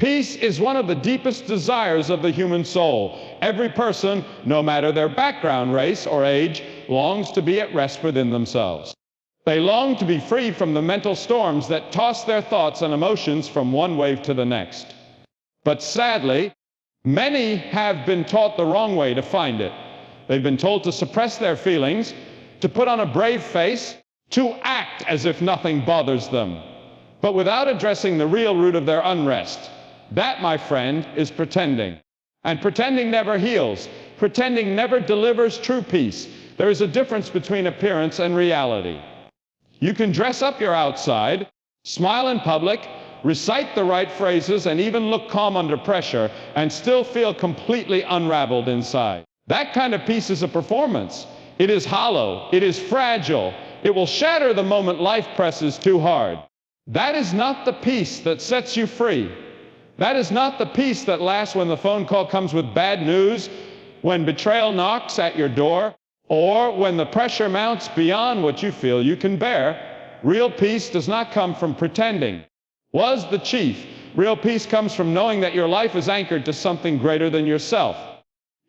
Peace is one of the deepest desires of the human soul. Every person, no matter their background, race, or age, longs to be at rest within themselves. They long to be free from the mental storms that toss their thoughts and emotions from one wave to the next. But sadly, many have been taught the wrong way to find it. They've been told to suppress their feelings, to put on a brave face, to act as if nothing bothers them, but without addressing the real root of their unrest. That, my friend, is pretending. And pretending never heals. Pretending never delivers true peace. There is a difference between appearance and reality. You can dress up your outside, smile in public, recite the right phrases, and even look calm under pressure, and still feel completely unraveled inside. That kind of peace is a performance. It is hollow. It is fragile. It will shatter the moment life presses too hard. That is not the peace that sets you free. That is not the peace that lasts when the phone call comes with bad news, when betrayal knocks at your door, or when the pressure mounts beyond what you feel you can bear. Real peace does not come from pretending. Was the chief. Real peace comes from knowing that your life is anchored to something greater than yourself.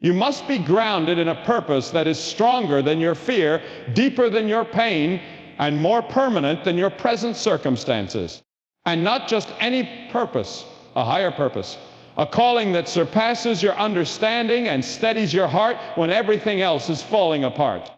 You must be grounded in a purpose that is stronger than your fear, deeper than your pain, and more permanent than your present circumstances. And not just any purpose, a higher purpose, a calling that surpasses your understanding and steadies your heart when everything else is falling apart.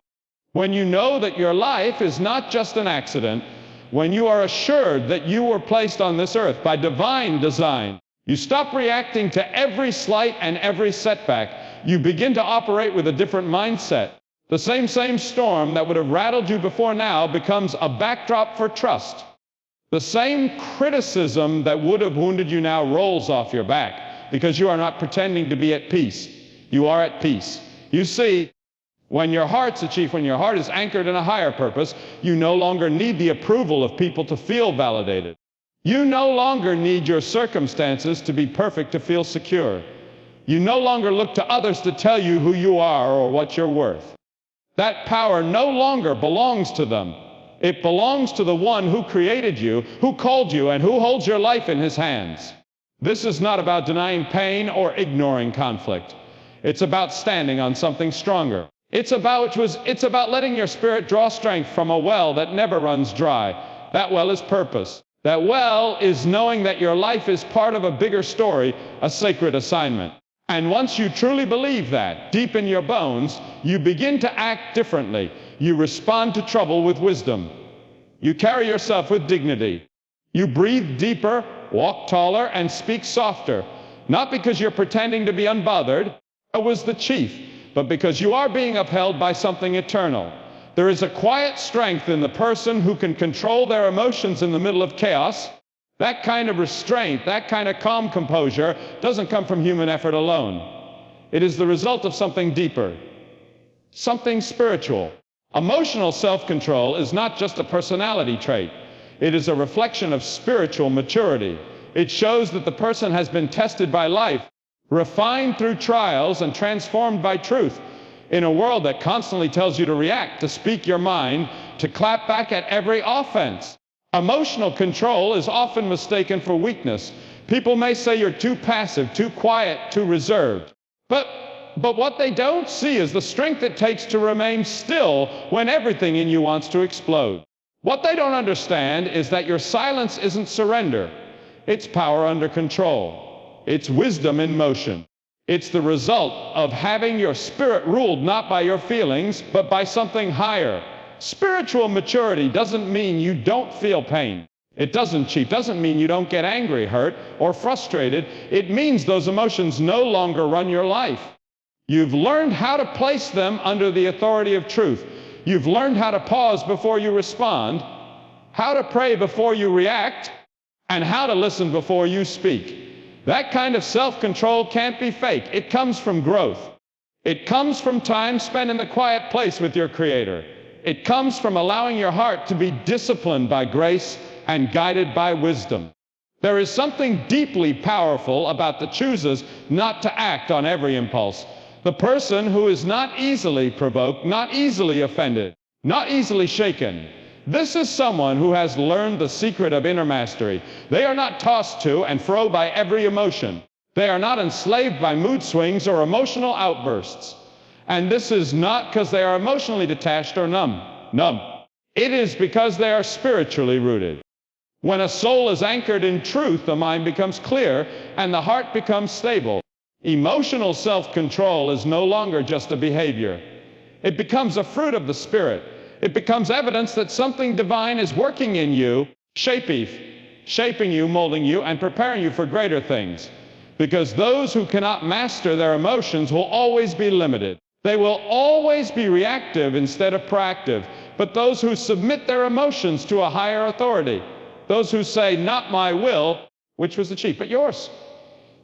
When you know that your life is not just an accident, when you are assured that you were placed on this earth by divine design, you stop reacting to every slight and every setback. You begin to operate with a different mindset. The same storm that would have rattled you before now becomes a backdrop for trust. The same criticism that would have wounded you now rolls off your back because you are not pretending to be at peace. You are at peace. You see, when your heart is anchored in a higher purpose, you no longer need the approval of people to feel validated. You no longer need your circumstances to be perfect to feel secure. You no longer look to others to tell you who you are or what you're worth. That power no longer belongs to them. It belongs to the one who created you, who called you, and who holds your life in his hands. This is not about denying pain or ignoring conflict. It's about standing on something stronger. It's about letting your spirit draw strength from a well that never runs dry. That well is purpose. That well is knowing that your life is part of a bigger story, a sacred assignment. And once you truly believe that, deep in your bones, you begin to act differently. You respond to trouble with wisdom. You carry yourself with dignity. You breathe deeper, walk taller, and speak softer. Not because you're pretending to be unbothered, or was the chief, but because you are being upheld by something eternal. There is a quiet strength in the person who can control their emotions in the middle of chaos. That kind of restraint, that kind of calm composure doesn't come from human effort alone. It is the result of something deeper, something spiritual. Emotional self-control is not just a personality trait. It is a reflection of spiritual maturity. It shows that the person has been tested by life, refined through trials, and transformed by truth. In a world that constantly tells you to react, to speak your mind, to clap back at every offense, emotional control is often mistaken for weakness. People may say you're too passive, too quiet, too reserved. But what they don't see is the strength it takes to remain still when everything in you wants to explode. What they don't understand is that your silence isn't surrender. It's power under control. It's wisdom in motion. It's the result of having your spirit ruled not by your feelings, but by something higher. Spiritual maturity doesn't mean you don't feel pain. It doesn't mean you don't get angry, hurt, or frustrated. It means those emotions no longer run your life. You've learned how to place them under the authority of truth. You've learned how to pause before you respond, how to pray before you react, and how to listen before you speak. That kind of self-control can't be fake. It comes from growth. It comes from time spent in the quiet place with your Creator. It comes from allowing your heart to be disciplined by grace and guided by wisdom. There is something deeply powerful about the choices not to act on every impulse. The person who is not easily provoked, not easily offended, not easily shaken, This is someone who has learned the secret of inner mastery. They are not tossed to and fro by every emotion. They are not enslaved by mood swings or emotional outbursts. And this is not because they are emotionally detached or numb. It is because they are spiritually rooted. When a soul is anchored in truth, the mind becomes clear and the heart becomes stable. Emotional self-control is no longer just a behavior. It becomes a fruit of the Spirit. It becomes evidence that something divine is working in you, shaping you, molding you, and preparing you for greater things. Because those who cannot master their emotions will always be limited. They will always be reactive instead of proactive. But those who submit their emotions to a higher authority, those who say, not my will, which was the chief, but yours,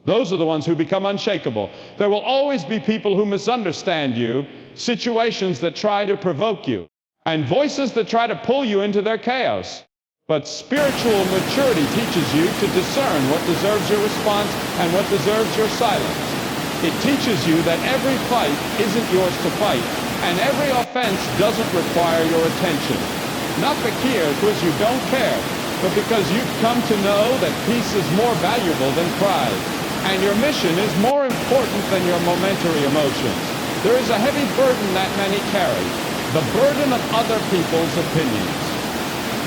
those are the ones who become unshakable. There will always be people who misunderstand you, situations that try to provoke you, and voices that try to pull you into their chaos. But spiritual maturity teaches you to discern what deserves your response and what deserves your silence. It teaches you that every fight isn't yours to fight, and every offense doesn't require your attention. Not because you don't care, but because you've come to know that peace is more valuable than pride, and your mission is more important than your momentary emotions. There is a heavy burden that many carry, the burden of other people's opinions.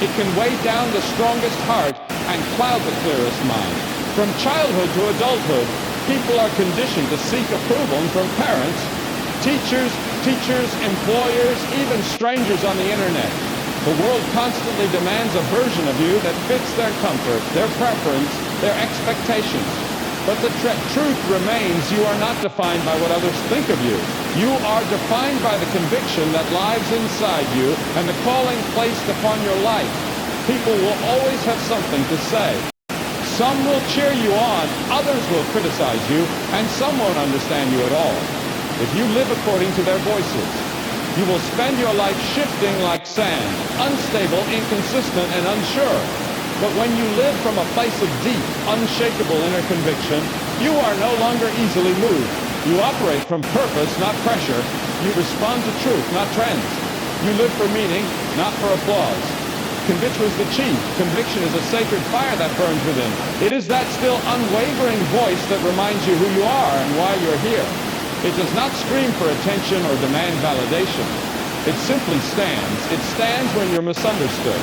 It can weigh down the strongest heart and cloud the clearest mind. From childhood to adulthood, people are conditioned to seek approval from parents, teachers, employers, even strangers on the internet. The world constantly demands a version of you that fits their comfort, their preference, their expectations. But the truth remains, you are not defined by what others think of you. You are defined by the conviction that lives inside you and the calling placed upon your life. People will always have something to say. Some will cheer you on, others will criticize you, and some won't understand you at all. If you live according to their voices, you will spend your life shifting like sand, unstable, inconsistent, and unsure. But when you live from a place of deep, unshakable inner conviction, you are no longer easily moved. You operate from purpose, not pressure. You respond to truth, not trends. You live for meaning, not for applause. Conviction is the chief. Conviction is a sacred fire that burns within. It is that still unwavering voice that reminds you who you are and why you're here. It does not scream for attention or demand validation. It simply stands. It stands when you're misunderstood.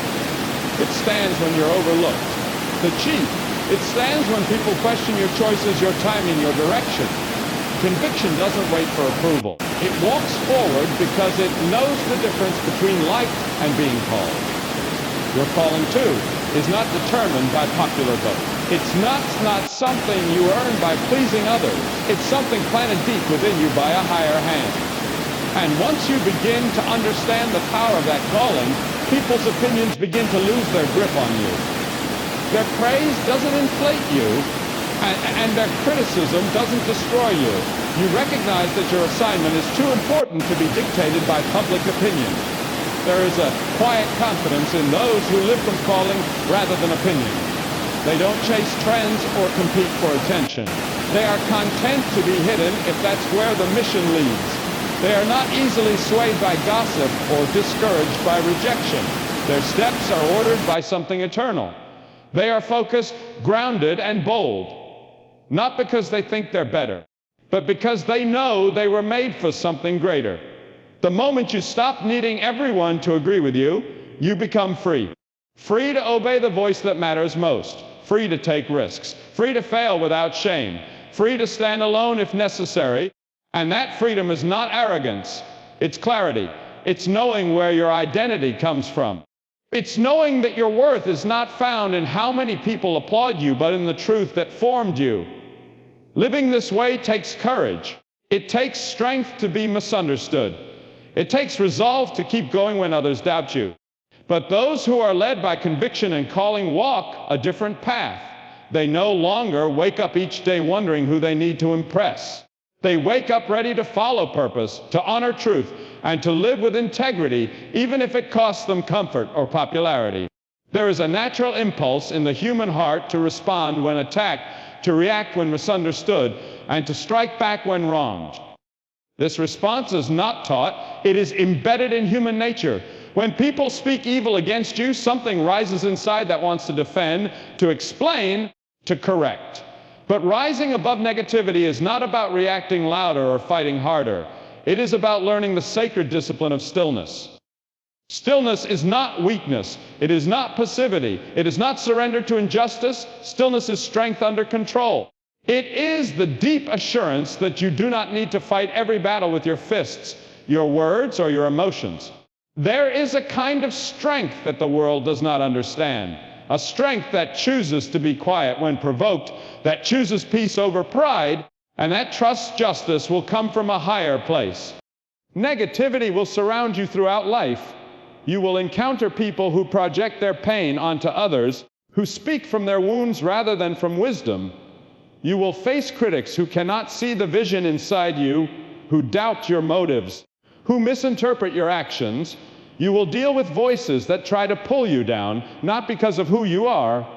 It stands when you're overlooked. The chief, it stands when people question your choices, your timing, your direction. Conviction doesn't wait for approval. It walks forward because it knows the difference between like and being called. Your calling, too, is not determined by popular vote. It's not something you earn by pleasing others. It's something planted deep within you by a higher hand. And once you begin to understand the power of that calling, people's opinions begin to lose their grip on you. Their praise doesn't inflate you, and their criticism doesn't destroy you. You recognize that your assignment is too important to be dictated by public opinion. There is a quiet confidence in those who live from calling rather than opinion. They don't chase trends or compete for attention. They are content to be hidden if that's where the mission leads. They are not easily swayed by gossip or discouraged by rejection. Their steps are ordered by something eternal. They are focused, grounded, and bold. Not because they think they're better, but because they know they were made for something greater. The moment you stop needing everyone to agree with you, you become free. Free to obey the voice that matters most. Free to take risks. Free to fail without shame. Free to stand alone if necessary. And that freedom is not arrogance. It's clarity. It's knowing where your identity comes from. It's knowing that your worth is not found in how many people applaud you, but in the truth that formed you. Living this way takes courage. It takes strength to be misunderstood. It takes resolve to keep going when others doubt you. But those who are led by conviction and calling walk a different path. They no longer wake up each day wondering who they need to impress. They wake up ready to follow purpose, to honor truth, and to live with integrity, even if it costs them comfort or popularity. There is a natural impulse in the human heart to respond when attacked, to react when misunderstood, and to strike back when wronged. This response is not taught, it is embedded in human nature. When people speak evil against you, something rises inside that wants to defend, to explain, to correct. But rising above negativity is not about reacting louder or fighting harder. It is about learning the sacred discipline of stillness. Stillness is not weakness. It is not passivity. It is not surrender to injustice. Stillness is strength under control. It is the deep assurance that you do not need to fight every battle with your fists, your words, or your emotions. There is a kind of strength that the world does not understand. A strength that chooses to be quiet when provoked, that chooses peace over pride, and that trusts justice will come from a higher place. Negativity will surround you throughout life. You will encounter people who project their pain onto others, who speak from their wounds rather than from wisdom. You will face critics who cannot see the vision inside you, who doubt your motives, who misinterpret your actions. You will deal with voices that try to pull you down, not because of who you are,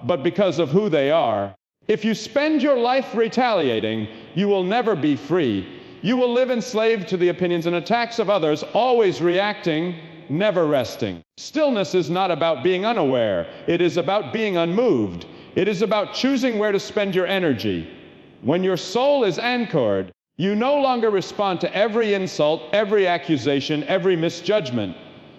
but because of who they are. If you spend your life retaliating, you will never be free. You will live enslaved to the opinions and attacks of others, always reacting, never resting. Stillness is not about being unaware. It is about being unmoved. It is about choosing where to spend your energy. When your soul is anchored, you no longer respond to every insult, every accusation, every misjudgment.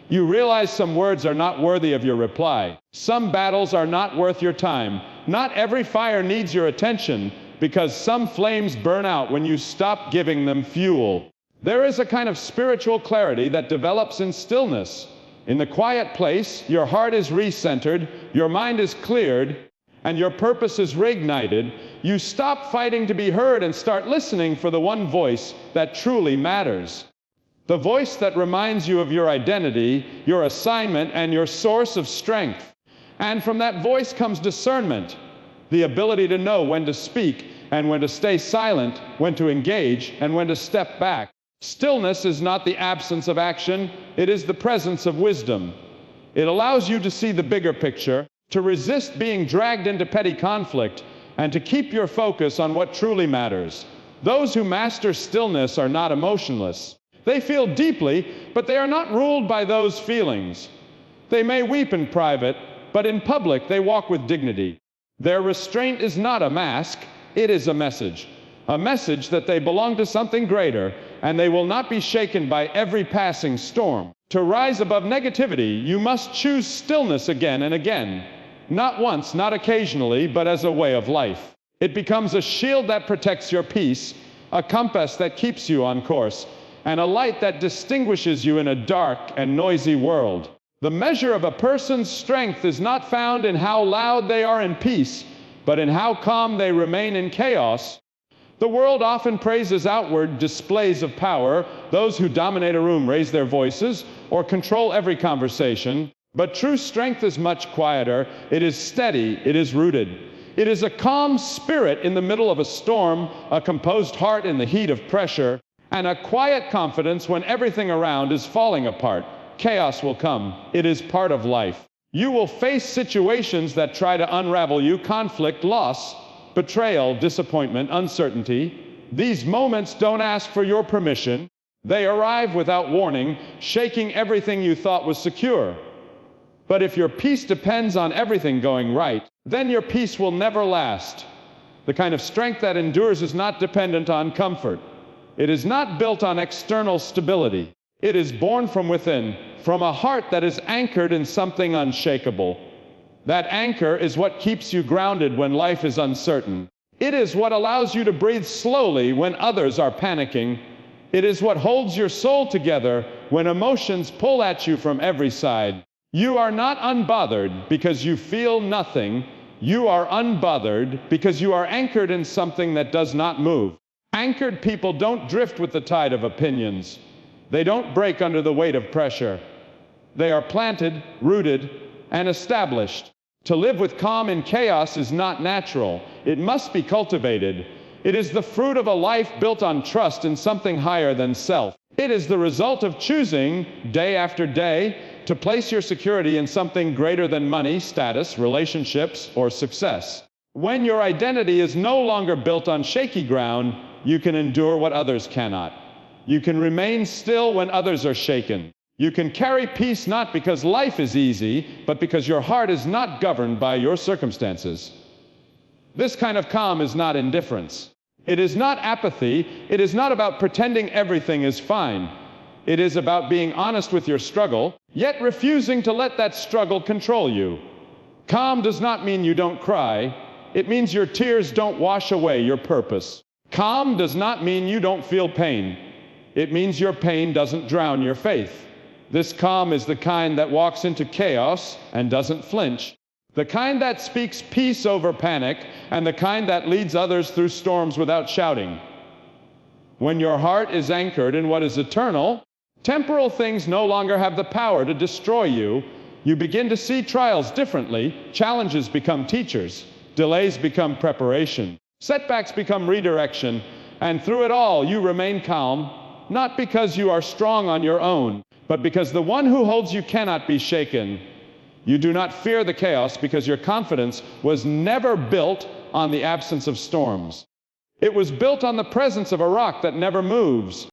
You realize some words are not worthy of your reply. Some battles are not worth your time. Not every fire needs your attention, because some flames burn out when you stop giving them fuel. There is a kind of spiritual clarity that develops in stillness. In the quiet place, your heart is recentered, your mind is cleared, and your purpose is reignited. You stop fighting to be heard and start listening for the one voice that truly matters. The voice that reminds you of your identity, your assignment, and your source of strength. And from that voice comes discernment, the ability to know when to speak and when to stay silent, when to engage and when to step back. Stillness is not the absence of action, it is the presence of wisdom. It allows you to see the bigger picture, to resist being dragged into petty conflict, and to keep your focus on what truly matters. Those who master stillness are not emotionless. They feel deeply, but they are not ruled by those feelings. They may weep in private, but in public they walk with dignity. Their restraint is not a mask, it is a message that they belong to something greater, and they will not be shaken by every passing storm. To rise above negativity, you must choose stillness again and again. Not once, not occasionally, but as a way of life. It becomes a shield that protects your peace, a compass that keeps you on course, and a light that distinguishes you in a dark and noisy world. The measure of a person's strength is not found in how loud they are in peace, but in how calm they remain in chaos. The world often praises outward displays of power, those who dominate a room raise their voices or control every conversation. But true strength is much quieter. It is steady. It is rooted. It is a calm spirit in the middle of a storm, a composed heart in the heat of pressure, and a quiet confidence when everything around is falling apart. Chaos will come. It is part of life. You will face situations that try to unravel you, conflict, loss, betrayal, disappointment, uncertainty. These moments don't ask for your permission. They arrive without warning, shaking everything you thought was secure. But if your peace depends on everything going right, then your peace will never last. The kind of strength that endures is not dependent on comfort. It is not built on external stability. It is born from within, from a heart that is anchored in something unshakable. That anchor is what keeps you grounded when life is uncertain. It is what allows you to breathe slowly when others are panicking. It is what holds your soul together when emotions pull at you from every side. You are not unbothered because you feel nothing. You are unbothered because you are anchored in something that does not move. Anchored people don't drift with the tide of opinions. They don't break under the weight of pressure. They are planted, rooted, and established. To live with calm in chaos is not natural. It must be cultivated. It is the fruit of a life built on trust in something higher than self. It is the result of choosing, day after day, to place your security in something greater than money, status, relationships, or success. When your identity is no longer built on shaky ground, you can endure what others cannot. You can remain still when others are shaken. You can carry peace not because life is easy, but because your heart is not governed by your circumstances. This kind of calm is not indifference. It is not apathy. It is not about pretending everything is fine. It is about being honest with your struggle, yet refusing to let that struggle control you. Calm does not mean you don't cry. It means your tears don't wash away your purpose. Calm does not mean you don't feel pain. It means your pain doesn't drown your faith. This calm is the kind that walks into chaos and doesn't flinch. The kind that speaks peace over panic, and the kind that leads others through storms without shouting. When your heart is anchored in what is eternal, temporal things no longer have the power to destroy you. You begin to see trials differently. Challenges become teachers. Delays become preparation. Setbacks become redirection. And through it all, you remain calm, not because you are strong on your own, but because the one who holds you cannot be shaken. You do not fear the chaos because your confidence was never built on the absence of storms. It was built on the presence of a rock that never moves.